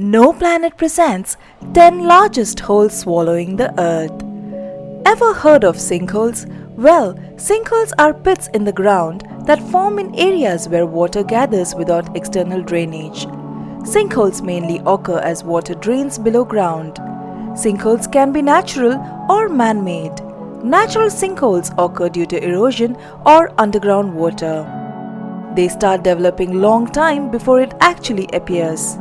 KnowPlanet presents 10 largest holes swallowing the earth. Ever heard of sinkholes? Well, sinkholes are pits in the ground that form in areas where water gathers without external drainage. Sinkholes mainly occur as water drains below ground. Sinkholes can be natural or man-made. Natural sinkholes occur due to erosion or underground water. They start developing long time before it actually appears.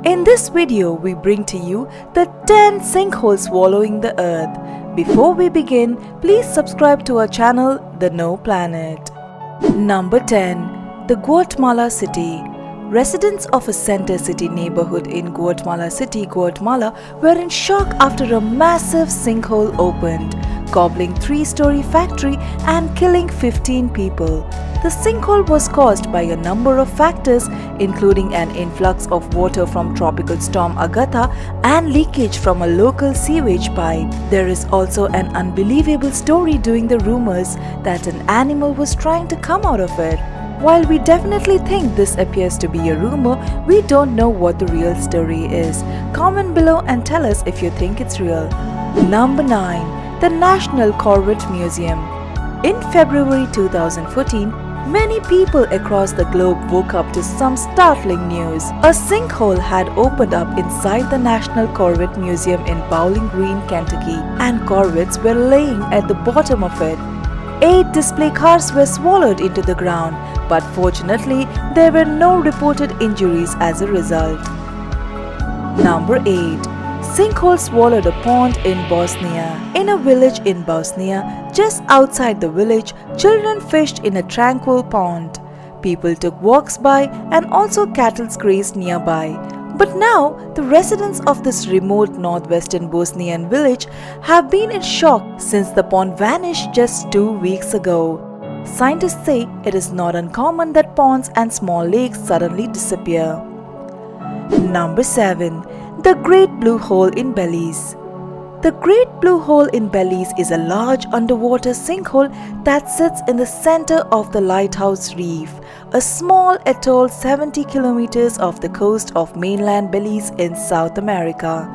In this video, we bring to you the 10 sinkholes swallowing the earth. Before we begin, please subscribe to our channel, TheKnowPlanet. Number 10. The Guatemala City. Residents of a center city neighborhood in Guatemala City, Guatemala were in shock after a massive sinkhole opened, gobbling 3-story factory and killing 15 people. The sinkhole was caused by a number of factors, including an influx of water from tropical storm Agatha and leakage from a local sewage pipe. There is also an unbelievable story doing the rumors that an animal was trying to come out of it. While we definitely think this appears to be a rumor, we don't know what the real story is. Comment below and tell us if you think it's real. Number 9. The National Corvette Museum. In February 2014, many people across the globe woke up to some startling news. A sinkhole had opened up inside the National Corvette Museum in Bowling Green, Kentucky, and Corvettes were laying at the bottom of it. 8 display cars were swallowed into the ground, but fortunately, there were no reported injuries as a result. Number 8. Sinkhole swallowed a pond in Bosnia. In a village in Bosnia, just outside the village, children fished in a tranquil pond. People took walks by and also cattle grazed nearby. But now, the residents of this remote northwestern Bosnian village have been in shock since the pond vanished just 2 weeks ago. Scientists say it is not uncommon that ponds and small lakes suddenly disappear. Number 7. The Great Blue Hole in Belize. The Great Blue Hole in Belize is a large underwater sinkhole that sits in the center of the Lighthouse Reef, a small atoll 70 kilometers off the coast of mainland Belize in South America.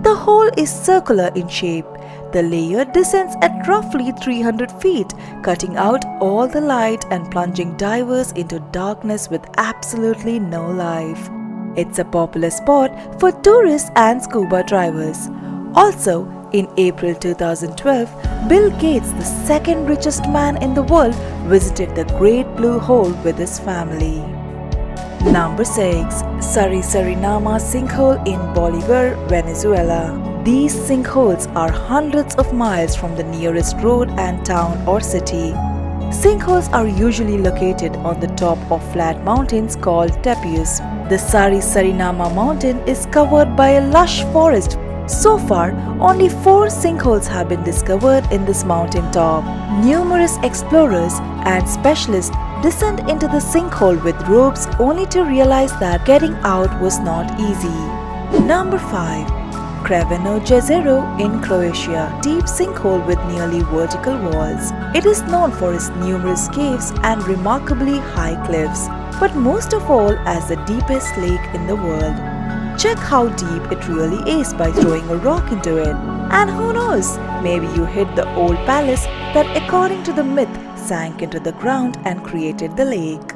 The hole is circular in shape. The layer descends at roughly 300 feet, cutting out all the light and plunging divers into darkness with absolutely no life. It's a popular spot for tourists and scuba divers. Also, in April 2012, Bill Gates, the second richest man in the world, visited the Great Blue Hole with his family. Number 6. SARISARINAMA Sinkhole in Bolivar, Venezuela. These sinkholes are hundreds of miles from the nearest road and town or city. Sinkholes are usually located on the top of flat mountains called tepes. The SARISARINAMA mountain is covered by a lush forest. So far, only 4 sinkholes have been discovered in this mountain top. Numerous explorers and specialists descend into the sinkhole with ropes only to realize that getting out was not easy. Number 5. Crveno Jezero in Croatia, deep sinkhole with nearly vertical walls. It is known for its numerous caves and remarkably high cliffs, but most of all as the deepest lake in the world. Check how deep it really is by throwing a rock into it. And who knows, maybe you hit the old palace that according to the myth sank into the ground and created the lake.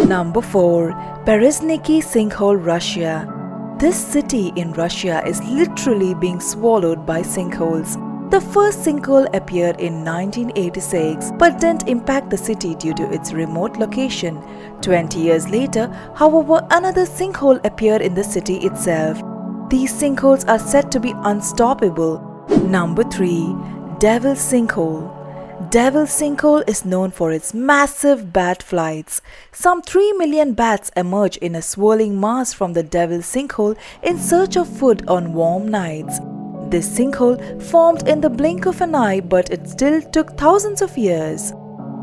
Number 4. BEREZNIKI Sinkhole, Russia. This city in Russia is literally being swallowed by sinkholes. The first sinkhole appeared in 1986 but didn't impact the city due to its remote location. 20 years later, however, another sinkhole appeared in the city itself. These sinkholes are said to be unstoppable. Number 3. Devil's Sinkhole. Devil's Sinkhole is known for its massive bat flights. Some 3 million bats emerge in a swirling mass from the Devil's Sinkhole in search of food on warm nights. This sinkhole formed in the blink of an eye, but it still took thousands of years.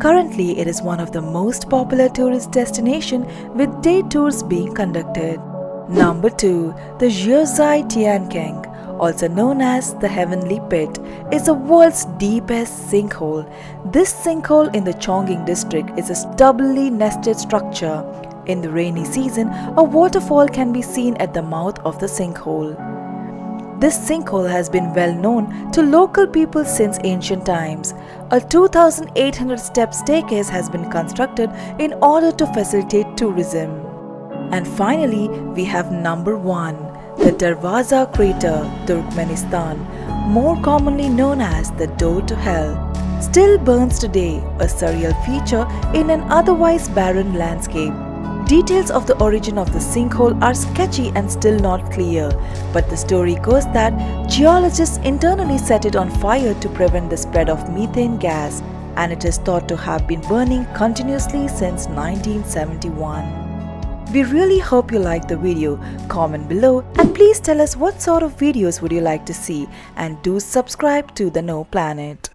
Currently, it is one of the most popular tourist destinations with day tours being conducted. Number 2. The Zhizhai Tiankang, also known as the Heavenly Pit, is the world's deepest sinkhole. This sinkhole in the Chongqing district is a stubbly nested structure. In the rainy season, a waterfall can be seen at the mouth of the sinkhole. This sinkhole has been well known to local people since ancient times. A 2,800 step staircase has been constructed in order to facilitate tourism. And finally, we have number 1, the DARVAZA crater, Turkmenistan, more commonly known as the door to hell, still burns today, a surreal feature in an otherwise barren landscape. Details of the origin of the sinkhole are sketchy and still not clear, but the story goes that geologists internally set it on fire to prevent the spread of methane gas, and it is thought to have been burning continuously since 1971. We really hope you liked the video. Comment below and please tell us what sort of videos would you like to see, and do subscribe to the KnowPlanet.